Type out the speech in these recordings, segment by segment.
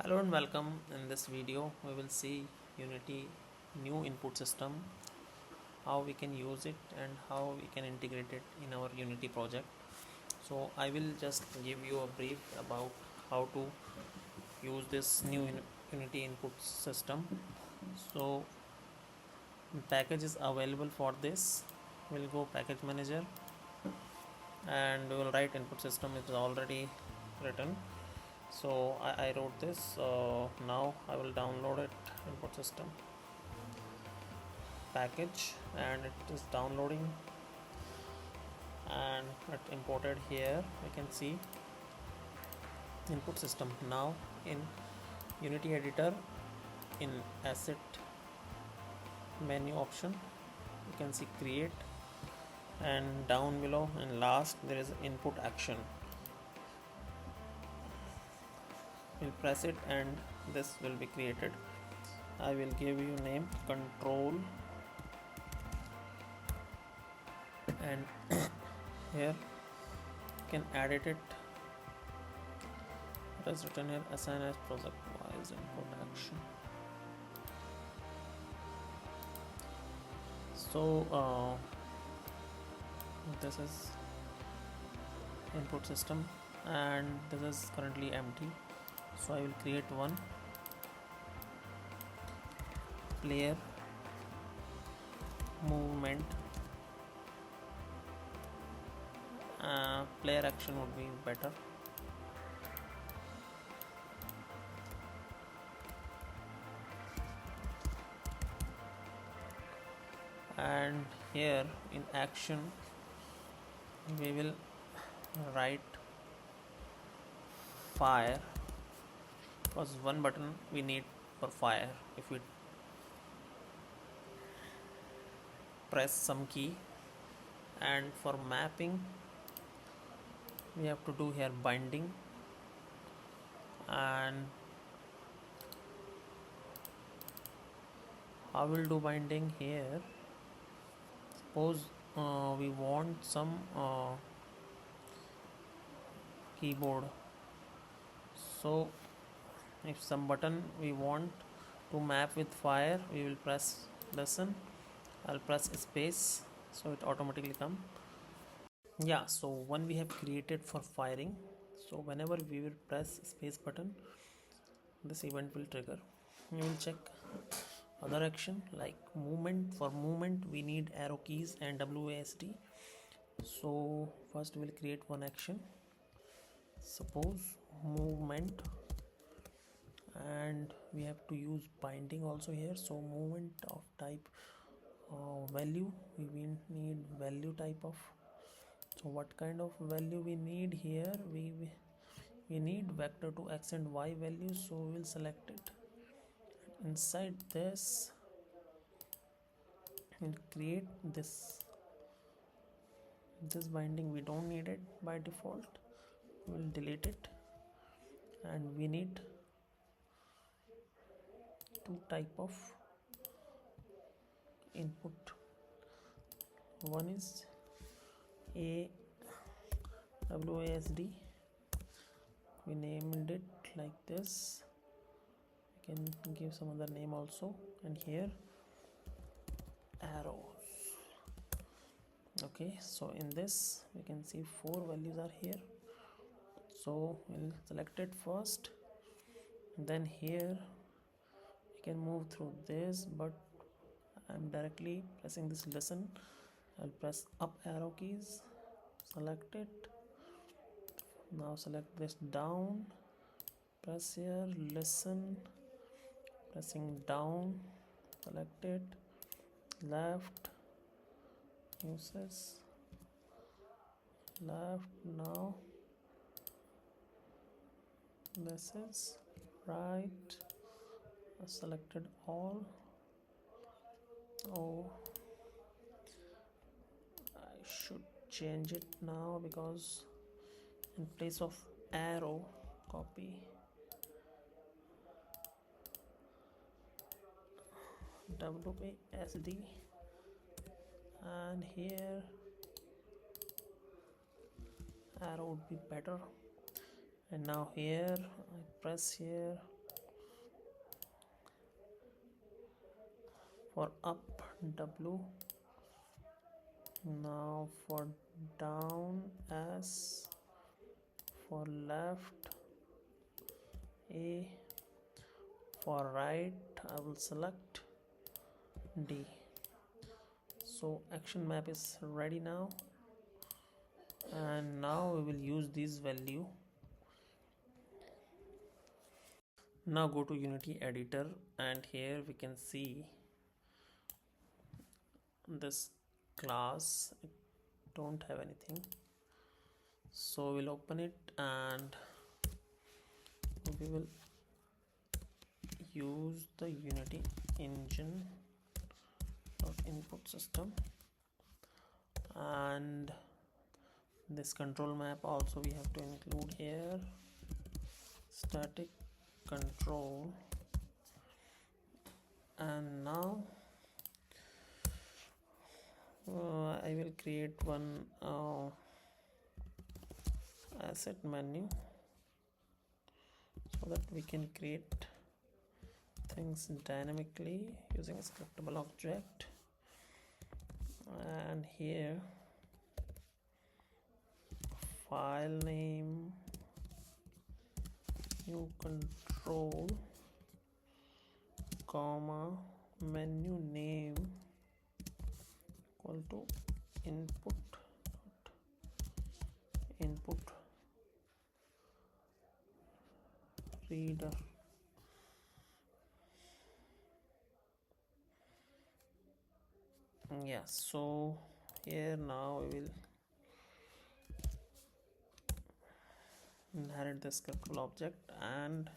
Hello and welcome. In this video we will see Unity new input system, how we can use it and how we can integrate it in our Unity project. So I will just give you a brief about how to use this new Unity input system. So the package is available for this. We'll go package manager and we will write input system. It is already written. So I wrote this. Now I will download it, input system package, and it is downloading and it imported here. You can see input system. Now in Unity editor, in asset menu option, you can see create, and down below and last there is input action. We'll press it and this will be created. I will give you name control, and here you can edit it. It is written here assign as project wise input action. So this is input system and this is currently empty. So I will create one player movement. Player action would be better. And here in action we will write fire, because one button we need for fire. If we press some key, and for mapping we have to do here binding, and I will do binding here. Suppose we want some keyboard. So if some button we want to map with fire, we will press listen. I'll press space, so it automatically come. Yeah, so one we have created for firing. So whenever we will press space button, this event will trigger. We will check other action like movement. For movement we need arrow keys and WASD. So first we will create one action, suppose movement, and we have to use binding also here. So movement of type value, we will need value type of. So what kind of value we need here? We need vector to x and y values, so we will select it. Inside this we'll create this binding. We don't need it by default, we'll delete it. And we need two type of input. One is WASD, we named it like this. We can give some other name also. And here arrows. Okay, so in this we can see 4 values are here. So we'll select it first, then here we can move through this, but I'm directly pressing this listen. I'll press up arrow keys, select it. Now select this down, press here, listen, pressing down, select it, left, uses left. Now this is right, I selected all. Oh, I should change it now, because in place of arrow, copy WASD, and here arrow would be better. And now here I press here, For up, W. Now for down, S. For left, A. For right, I will select D. So action map is ready now, and now we will use this value. Now go to Unity editor, and here we can see this class don't have anything, so we'll open it and we will use the Unity engine input system, and this control map also we have to include here. Static control, and now I will create one asset menu so that we can create things dynamically using a scriptable object. And here file name, new control, comma, menu name equal to input reader. Yeah, so here now we will inherit the scriptable object, and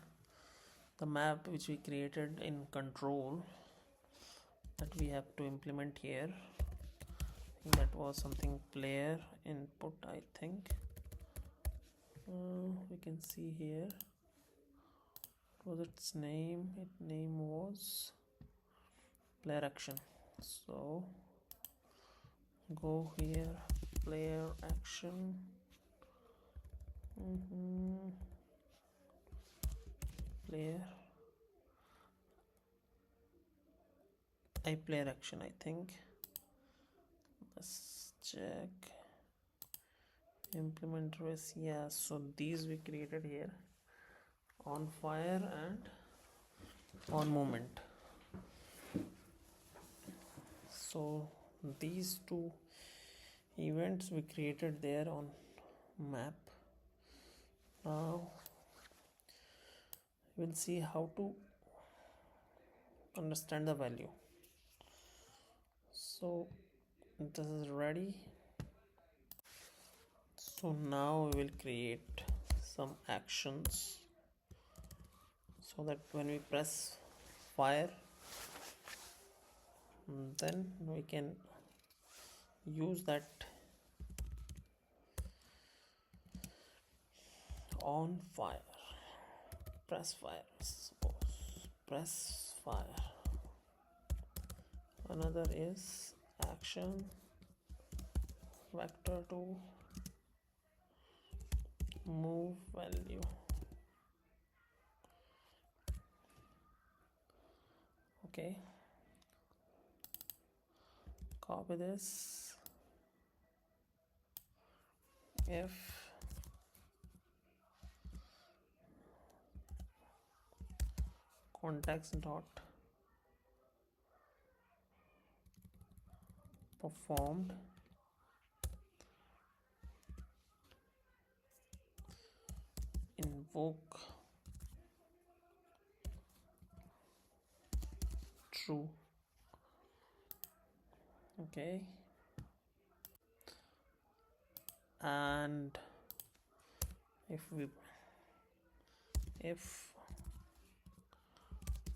the map which we created in control that we have to implement here. That was something player input, I think. We can see here what was its name. Its name was player action. So go here, player action. Player player action, I think. Let's check. Implement race. Yeah, so these we created here on fire and on movement. So these two events we created there on map. Now we'll see how to understand the value. So this is ready. So now we will create some actions so that when we press fire, then we can use that on fire, press fire, suppose press fire. Another is action vector to move value. Okay, copy this. If context dot performed invoke true. Okay, and if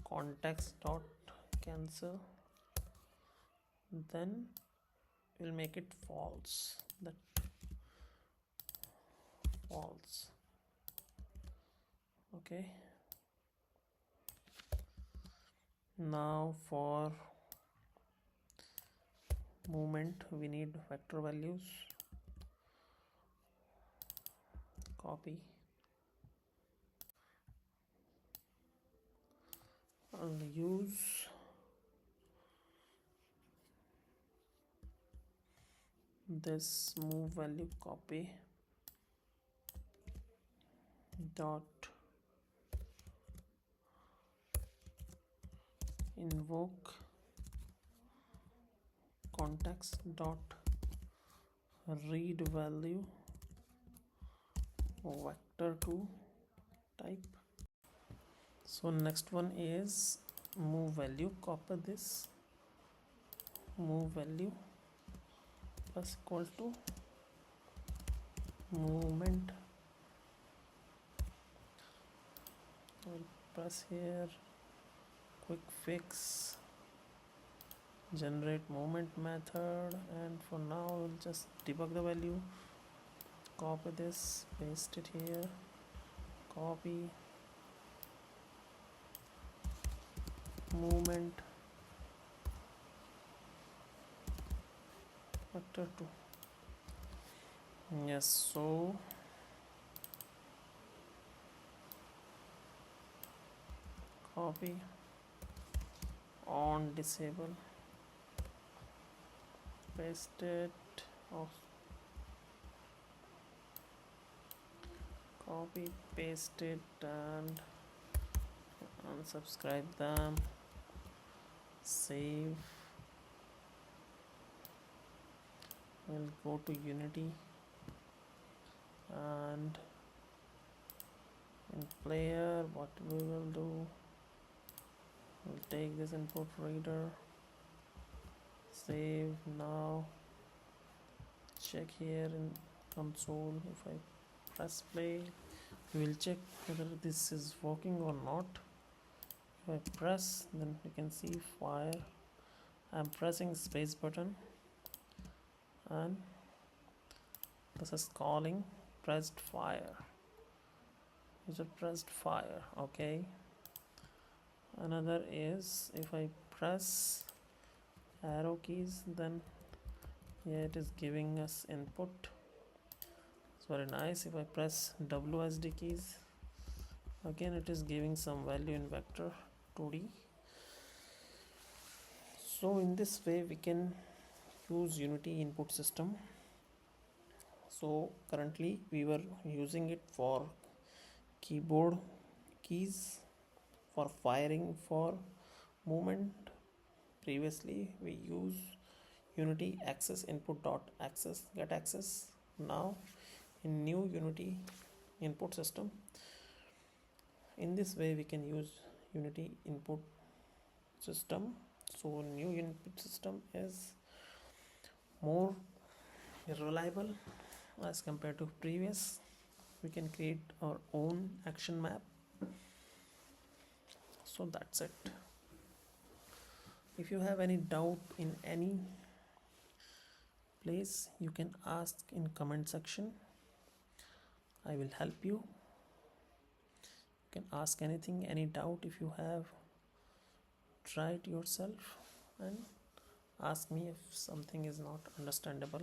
context dot cancel, then we'll make it false. That false. Okay, now for movement we need vector values. Copy. I'll use this move value copy dot invoke context dot read value vector2 type. So next one is move value, copy this move value plus equal to movement. I'll press here quick fix generate movement method, and for now we'll just debug the value. Copy this, paste it here, copy movement vector 2. Yes, so copy on disable, paste it off, copy paste it and unsubscribe them, save. We'll go to Unity and in player what we will do, we'll take this input reader, save. Now check here in console, if I press play we will check whether this is working or not. If I press, then you can see fire. I'm pressing space button and this is calling pressed fire. User pressed fire. Okay, another is if I press arrow keys, then yeah, it is giving us input. It's very nice. If I press WSD keys, again it is giving some value in vector 2D. So in this way we can use Unity input system. So currently we were using it for keyboard keys, for firing, for movement. Previously we use Unity access input dot access get access. Now in new Unity input system, in this way we can use Unity input system. So new input system is more reliable as compared to previous. We can create our own action map. So that's it. If you have any doubt in any place, you can ask in comment section. I will help you. You can ask anything, any doubt if you have. Try it yourself and ask me if something is not understandable.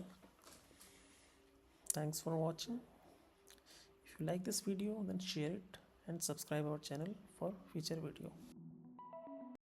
Thanks for watching. If you like this video, then share it and subscribe our channel for future video.